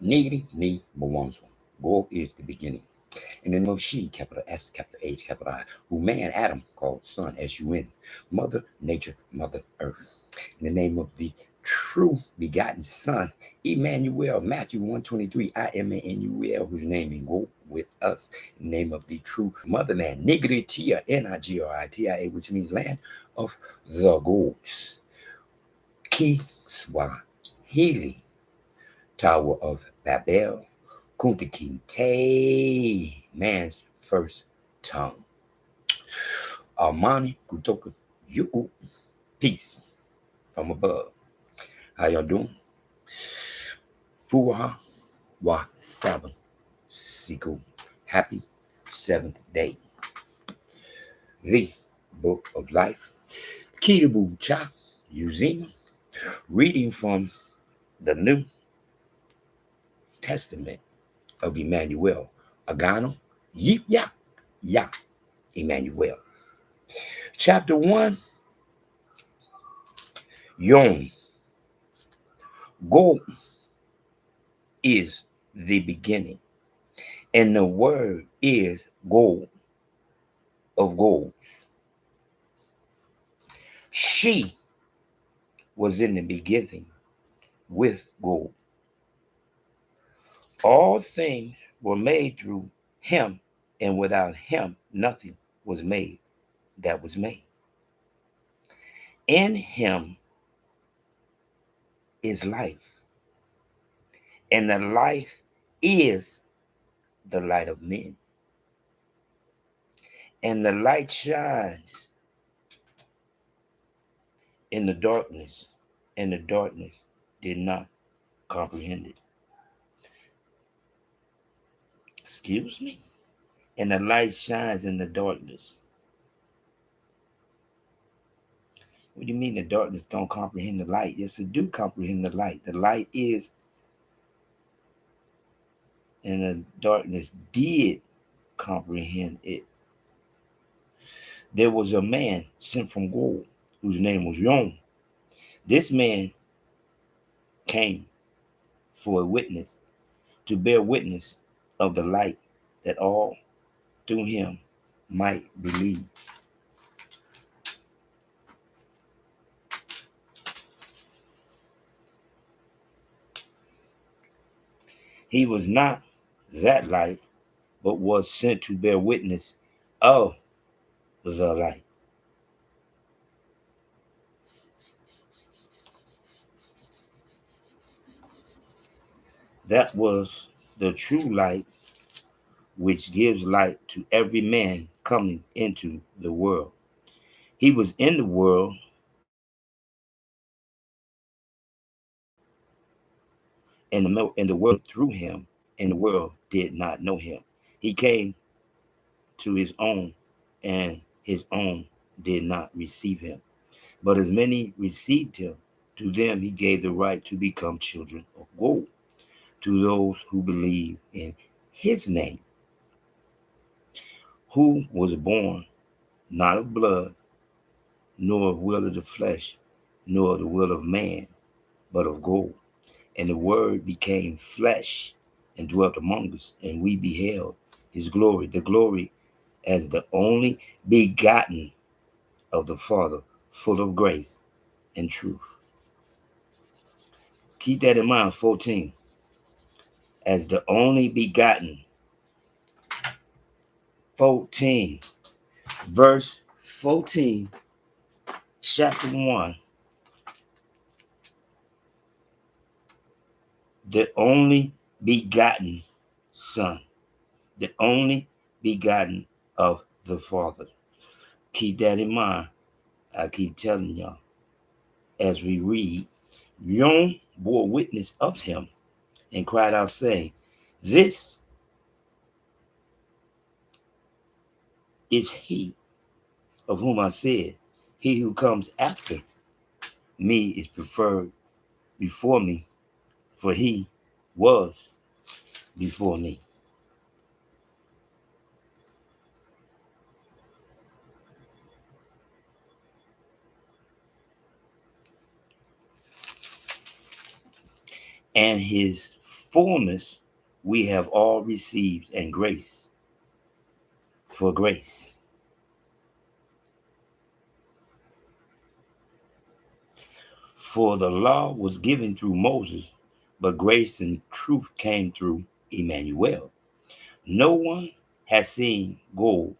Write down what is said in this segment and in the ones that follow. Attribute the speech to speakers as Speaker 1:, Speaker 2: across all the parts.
Speaker 1: Nigri ni Mwanzo. Go is the beginning. In the name of she, capital S, capital H, capital I, who man Adam called son, S-U-N, Mother Nature, Mother Earth. In the name of the true begotten Son, Emmanuel, Matthew 123, I am Emmanuel, whose name is go with us. In the name of the true mother man, Nigritia, Nigeria, which means land of the gods. Kiswahili, Tower of Babel, Kunta Kinte, man's first tongue. Armani kutoka you, peace from above. How y'all doing? Fuha wa seven, siku. Happy seventh day. The book of life. Kitabu cha Uzima. Reading from the New Testament of Emmanuel. Agano. Jipya. Ya. Emmanuel. Chapter 1. Yom. Go is the beginning. And the word is gold of golds. She was in the beginning with gold. All things were made through him, and without him nothing was made that was made. In him is life, and the life is the light of men. And the light shines in the darkness, and the darkness did not comprehend it. Excuse me? And the light shines in the darkness. What do you mean the darkness don't comprehend the light? Yes, it do comprehend the light. The light is, and the darkness did comprehend it. There was a man sent from gold whose name was Yom. This man came for a witness, to bear witness of the light, that all through him might believe. He was not that light, but was sent to bear witness of the light. That was the true light, which gives light to every man coming into the world. He was in the world, and the world through him, and the world did not know him. He came to his own, and his own did not receive him. But as many received him, to them he gave the right to become children of God, to those who believe in his name, who was born not of blood, nor of will of the flesh, nor the will of man, but of God. And the word became flesh and dwelt among us, and we beheld his glory, the glory as the only begotten of the Father, full of grace and truth. Keep that in mind, 14. As the only begotten. 14. Verse 14, chapter 1. The only begotten Son, the only begotten of the Father. Keep that in mind. I keep telling y'all as we read, Yom bore witness of him and cried out, saying, this is he of whom I said, he who comes after me is preferred before me, for he was before me. And his fullness we have all received, and grace for grace. For the law was given through Moses, but grace and truth came through Emmanuel. No one has seen God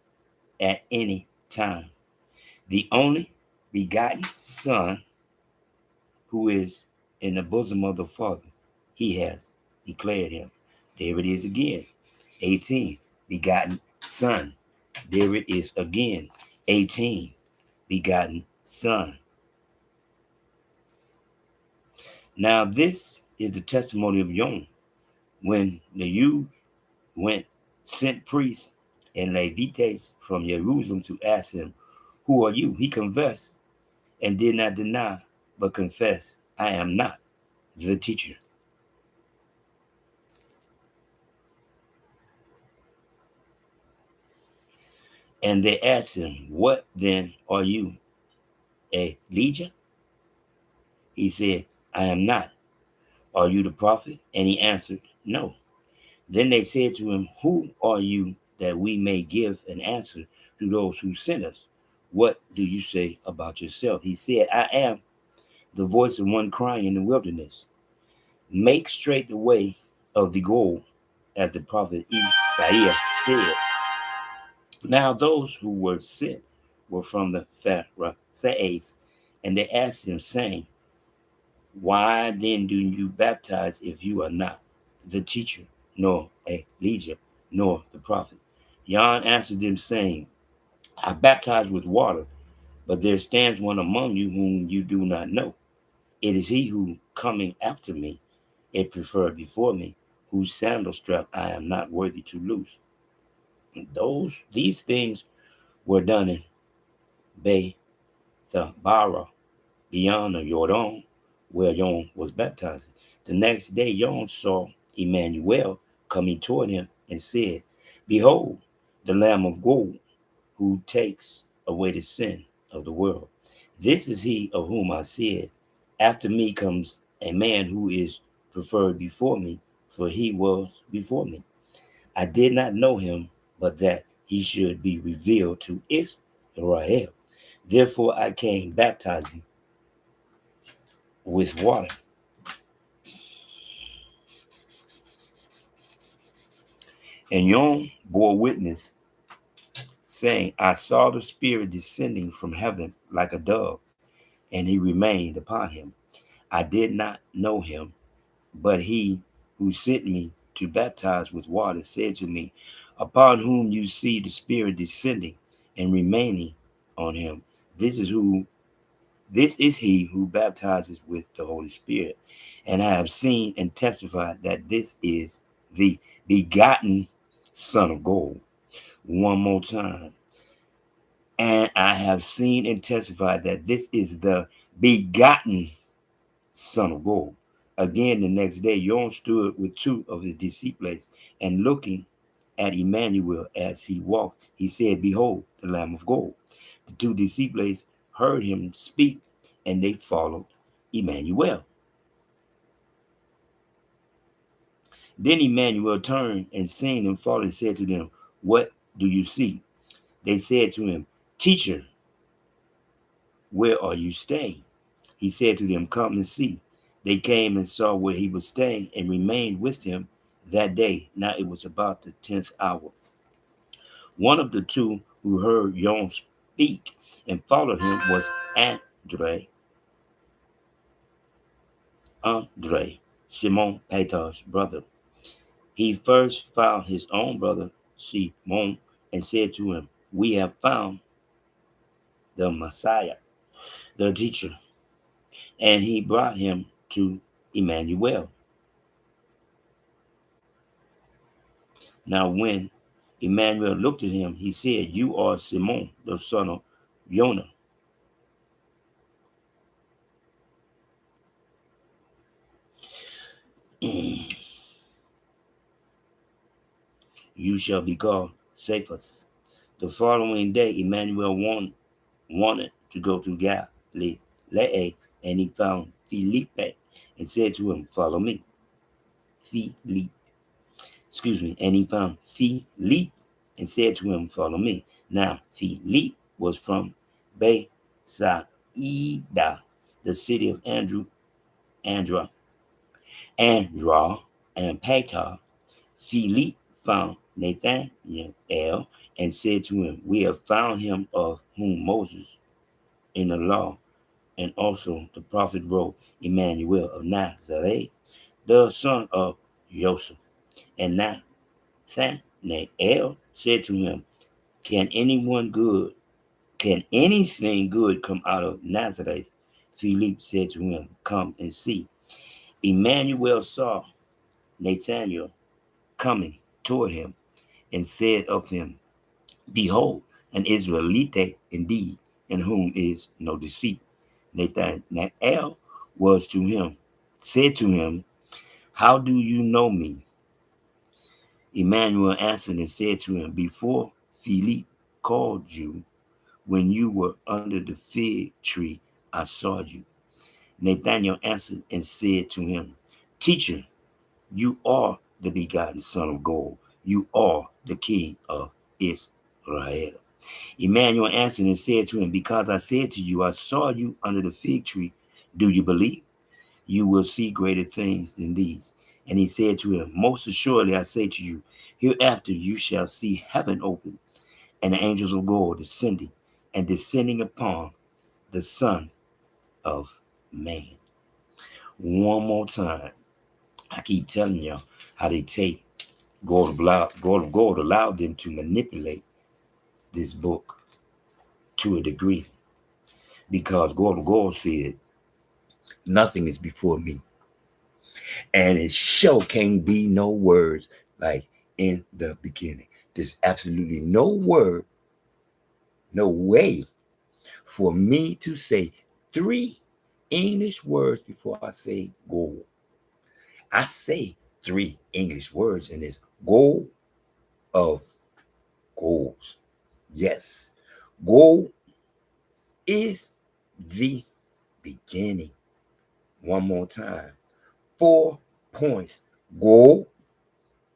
Speaker 1: at any time. The only begotten Son, who is in the bosom of the Father, he has declared him. There it is again. 18, begotten Son. There it is again. 18, begotten Son. Now this is the testimony of Yom. When the youth sent priests and Levites from Jerusalem to ask him, "Who are you?" He confessed and did not deny, but confessed, "I am not the teacher." And they asked him, "What then are you, Elijah?" He said, "I am not." "Are you the prophet?" And he answered, "No." Then they said to him, "Who are you, that we may give an answer to those who sent us? What do you say about yourself?" He said, "I am the voice of one crying in the wilderness, make straight the way of the goal, as the prophet Isaiah said." Now those who were sent were from the Pharisees, and they asked him, saying, "Why then do you baptize if you are not the teacher, nor Elijah, nor the prophet?" John answered them, saying, "I baptize with water, but there stands one among you whom you do not know. It is he who coming after me, it preferred before me, whose sandal strap I am not worthy to loose." These things were done in Bethabara, beyond the Jordan, where John was baptizing. The next day John saw Emmanuel coming toward him and said, "Behold, the Lamb of God, who takes away the sin of the world. This is he of whom I said, after me comes a man who is preferred before me, for he was before me. I did not know him, but that he should be revealed to Israel. Therefore I came baptizing with water." And John bore witness, saying, "I saw the Spirit descending from heaven like a dove, and he remained upon him. I did not know him, but he who sent me to baptize with water said to me, upon whom you see the Spirit descending and remaining on him, this is he who baptizes with the Holy Spirit. And I have seen and testified that this is the begotten Son of God." One more time. "And I have seen and testified that this is the begotten Son of God." Again, the next day, John stood with two of his disciples, and looking at Emmanuel as he walked, he said, "Behold, the Lamb of God." The two disciples heard him speak, and they followed Emmanuel. Then Emmanuel turned and seeing them fall and said to them, "What do you see?" They said to him, "Teacher, where are you staying?" He said to them, "Come and see." They came and saw where he was staying and remained with him that day. Now it was about the 10th hour. One of the two who heard John speak and followed him was Andre, Simon Peter's brother. He first found his own brother Simon and said to him, "We have found the Messiah, the teacher." And he brought him to Emmanuel. Now when Emmanuel looked at him, he said, "You are Simon, the son of Jonah. You shall be called Cephas." The following day, Emmanuel wanted to go to Galilee, and he found Philip and said to him, "Follow me." Philip. Excuse me. And he found Philip and said to him, follow me. Now, Philip was from Bethsaida, the city of Andra, and Ptah. Philip found Nathanael and said to him, we have found him of whom Moses in the law and also the prophet wrote, Imanuel of Nazareth, the son of Joseph. And Nathanael said to him, Can anything good come out of Nazareth? Philip said to him, Come and see. Emmanuel saw Nathanael coming toward him and said of him, Behold, an Israelite indeed, in whom is no deceit. Nathanael said to him, How do you know me? Emmanuel answered and said to him, Before Philip called you, when you were under the fig tree, I saw you. Nathanael answered and said to him, Teacher, you are the begotten Son of God. You are the King of Israel. Emmanuel answered and said to him, Because I said to you, I saw you under the fig tree, do you believe? You will see greater things than these. And he said to him, Most assuredly I say to you, hereafter you shall see heaven open, and the angels of God descending upon the Son of Man. One more time. I keep telling y'all how they take God allowed them to manipulate this book to a degree. Because God said, nothing is before me. And it sure can't be no words like in the beginning. There's absolutely no word, no way for me to say 3 English words before I say gold. I say 3 English words and it's gold of goals. Yes, gold is the beginning. One more time. 4 points. Gold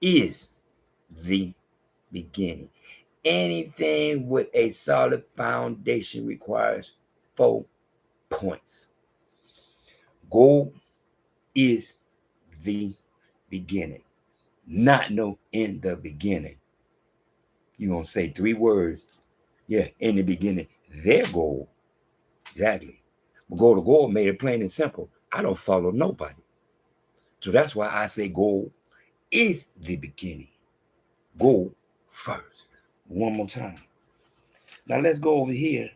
Speaker 1: is the beginning. Anything with a solid foundation requires 4 points. Gold is the beginning. Not no in the beginning. You're going to say 3 words. Yeah, in the beginning, their goal. Exactly. But gold made it plain and simple. I don't follow nobody. So that's why I say gold is the beginning. Go first. One more time. Now let's go over here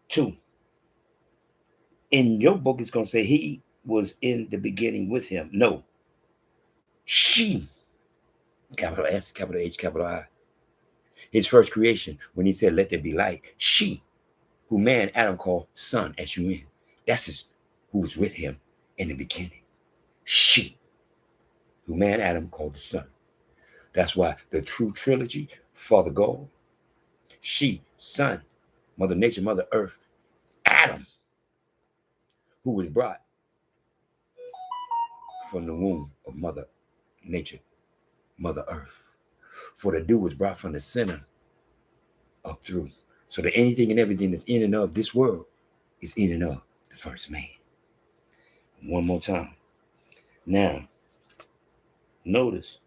Speaker 1: to, in your book, it's going to say he was in the beginning with him. No. She, capital S, capital H, capital I. His first creation, when he said, let there be light. She, who man Adam called son, S-U-N. That's who was with him in the beginning. She, who man Adam called the son. That's why the true trilogy, Father God, she, son, Mother Nature, Mother Earth, Adam, who was brought from the womb of Mother Nature, Mother Earth. For the dew was brought from the center up through. So that anything and everything that's in and of this world is in and of the first man. One more time. Now, notice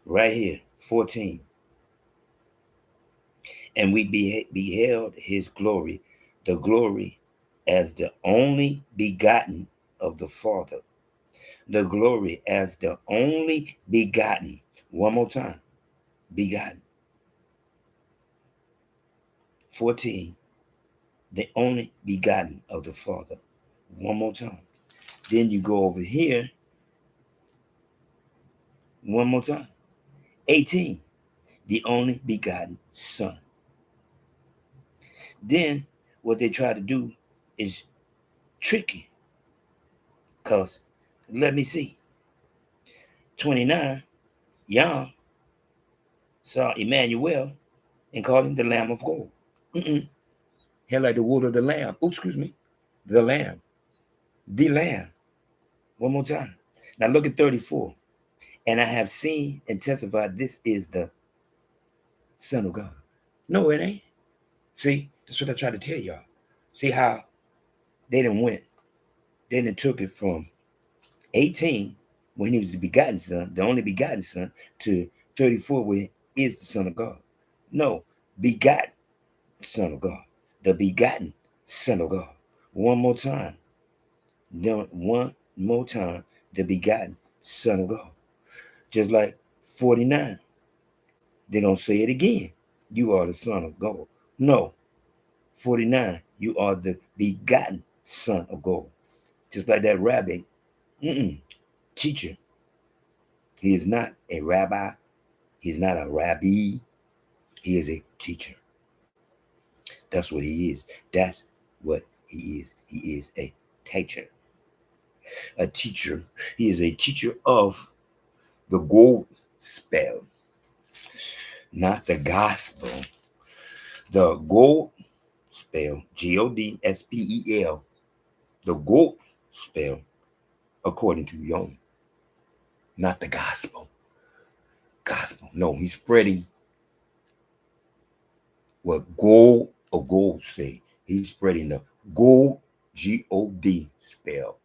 Speaker 1: right here, 14. And we beheld his glory, the glory as the only begotten of the Father. The glory as the only begotten. One more time. Begotten. 14. The only begotten of the Father. One more time. Then you go over here. One more time. 18. The only begotten Son. Then what they try to do is tricky. Because, let me see. 29. Yah saw Emmanuel and called him the Lamb of God. Hell, like the wool of the lamb. Oh, excuse me. The lamb. The Lamb. One more time. Now look at 34. And I have seen and testified this is the Son of God. No, it ain't. See, that's what I tried to tell y'all. See how they done went. They done took it from 18, when he was the begotten son, the only begotten son, to 34, where he is the Son of God. No, begotten Son of God. The begotten Son of God. One more time. One more time. The begotten Son of God. Just like 49. They're going to say it again. You are the Son of God. No. 49. You are the begotten Son of God. Just like that rabbi. Teacher. He is not a rabbi. He's not a rabbi. He is a teacher. That's what he is. That's what he is. He is a teacher. A teacher. He is a teacher of the gold spell, not the gospel. The gold spell, GODSPEL, the gold spell, according to Yom, not the gospel. Gospel. No, he's spreading what gold say. He's spreading the gold, GOD spell,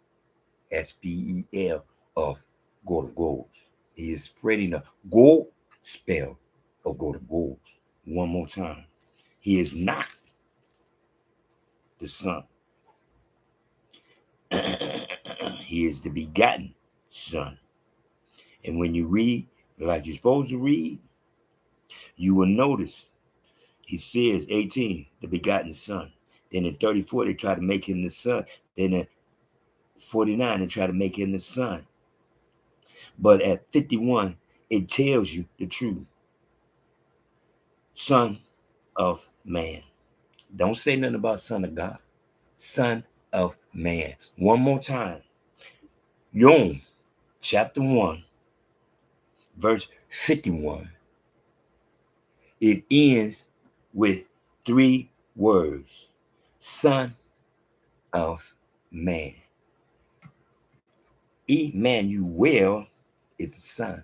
Speaker 1: SPEL of God of Golds. He is spreading the gold spell of God of Golds. One more time. He is not the Son. He is the begotten Son. And when you read like you're supposed to read, you will notice he says 18, the begotten Son. Then in 34, they try to make him the Son. Then in 49, they try to make him the Son. But at 51, it tells you the truth. Son of man. Don't say nothing about Son of God. Son of man. One more time. Yom, chapter 1, verse 51. It ends with 3 words. Son of man. Imanuel is the son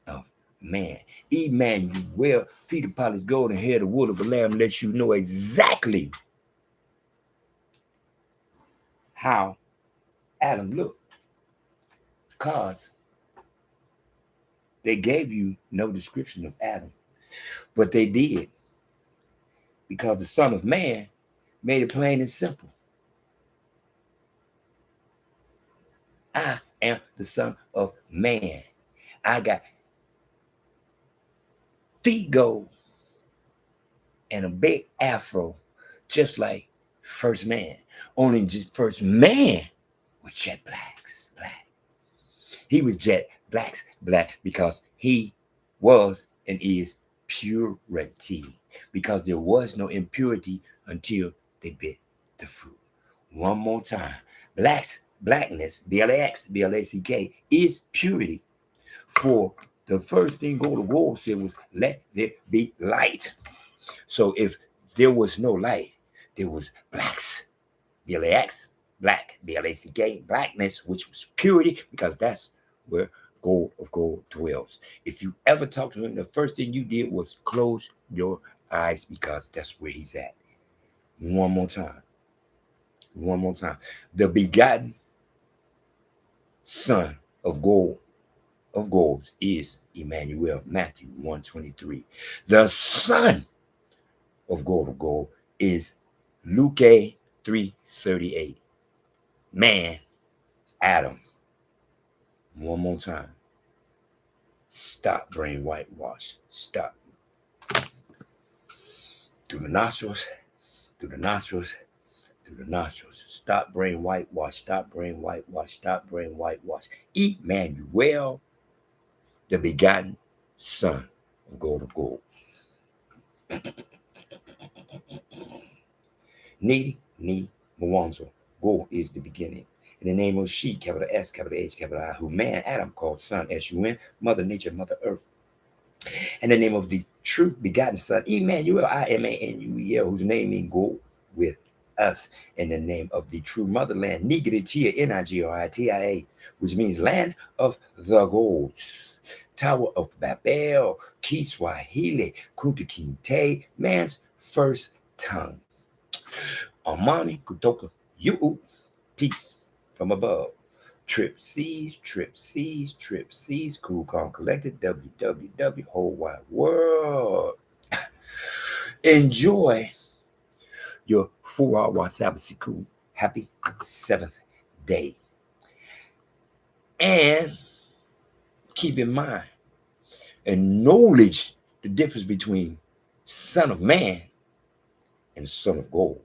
Speaker 1: of man. Imanuel, feet of polished gold and hair the wool of a lamb, lets you know exactly how Adam looked. Because they gave you no description of Adam. But they did. Because the Son of Man made it plain and simple. I am the Son of Man. I got feet gold and a big afro, just like first man. Only first man was jet black. He was jet black because he was and is purity. Because there was no impurity until they bit the fruit. One more time. Blackness, BLAXBLACK, is purity. For the first thing God said was, let there be light. So if there was no light, there was blacks, BLAX, black, BLACK, blackness, which was purity, because that's where God of gold dwells. If you ever talk to him, the first thing you did was close your eyes, because that's where he's at. One more time. One more time. The begotten Son of golds is Imanuel, Matthew 1:23. The Son of gold is Luke 3:38. Man, Adam. One more time. Stop brain whitewash. Stop. Through the nostrils, through the nostrils, through the nostrils. Stop brain whitewash. Stop brain whitewash. Stop brain whitewash. Imanuel, the begotten Son of gold. Ni Mwanzo. Gold is the beginning. In the name of she, capital S, capital H, capital I, who man, Adam, called son, S-U-N, Mother Nature, Mother Earth. In the name of the true begotten Son, Emmanuel, I-M-A-N-U-E-L, whose name means go with us in the name of the true motherland, Nigritia, Nigeria, which means land of the gods, Tower of Babel, Kiswahili, Kunta Kinte, man's first tongue. Amani kutoka you, peace from above. Trip seas, trip seas, trip seas, cool, calm, collected, www, whole wide world. Enjoy your 4-hour Sabbath. Happy 7th day. And keep in mind, acknowledge the difference between Son of Man and Son of God.